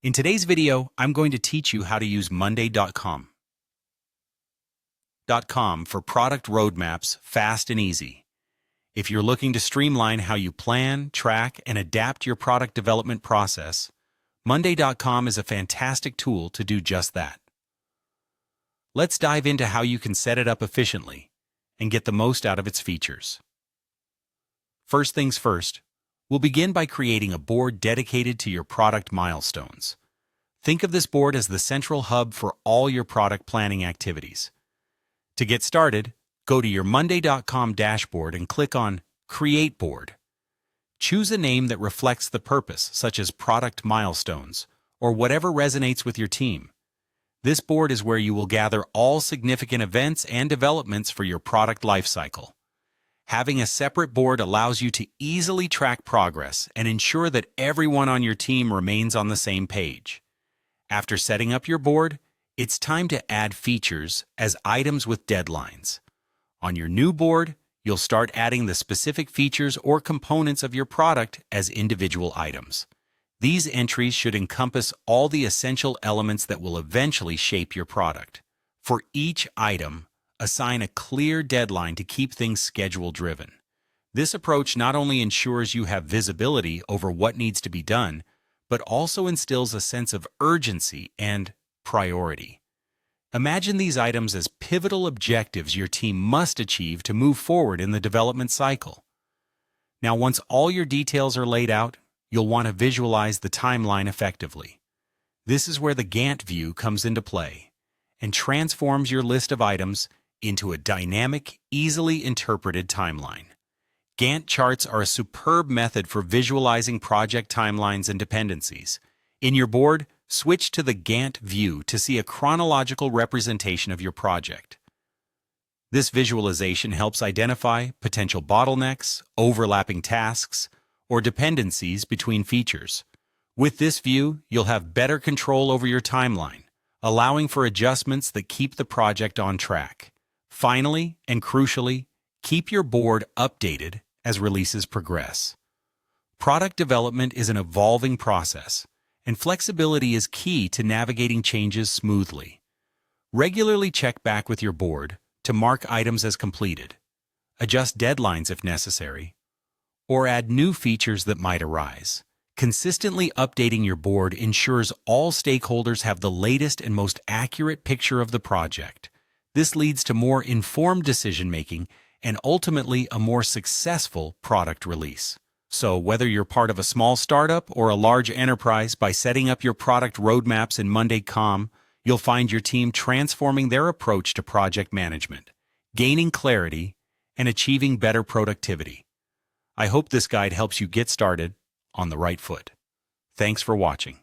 In today's video, I'm going to teach you how to use Monday.com for product roadmaps fast and easy. If you're looking to streamline how you plan, track, and adapt your product development process, Monday.com is a fantastic tool to do just that. Let's dive into how you can set it up efficiently and get the most out of its features. First things first, we'll begin by creating a board dedicated to your product milestones. Think of this board as the central hub for all your product planning activities. To get started, go to your Monday.com dashboard and click on Create Board. Choose a name that reflects the purpose, such as Product Milestones, or whatever resonates with your team. This board is where you will gather all significant events and developments for your product lifecycle. Having a separate board allows you to easily track progress and ensure that everyone on your team remains on the same page. After setting up your board, it's time to add features as items with deadlines. On your new board, you'll start adding the specific features or components of your product as individual items. These entries should encompass all the essential elements that will eventually shape your product. For each item, assign a clear deadline to keep things schedule-driven. This approach not only ensures you have visibility over what needs to be done, but also instills a sense of urgency and priority. Imagine these items as pivotal objectives your team must achieve to move forward in the development cycle. Now, once all your details are laid out, you'll want to visualize the timeline effectively. This is where the Gantt view comes into play and transforms your list of items into a dynamic, easily interpreted timeline. Gantt charts are a superb method for visualizing project timelines and dependencies. In your board, switch to the Gantt view to see a chronological representation of your project. This visualization helps identify potential bottlenecks, overlapping tasks, or dependencies between features. With this view, you'll have better control over your timeline, allowing for adjustments that keep the project on track. Finally, and crucially, keep your board updated as releases progress. Product development is an evolving process, and flexibility is key to navigating changes smoothly. Regularly check back with your board to mark items as completed, adjust deadlines if necessary, or add new features that might arise. Consistently updating your board ensures all stakeholders have the latest and most accurate picture of the project. This leads to more informed decision-making and ultimately a more successful product release. So, whether you're part of a small startup or a large enterprise, by setting up your product roadmaps in Monday.com, you'll find your team transforming their approach to project management, gaining clarity, and achieving better productivity. I hope this guide helps you get started on the right foot. Thanks for watching.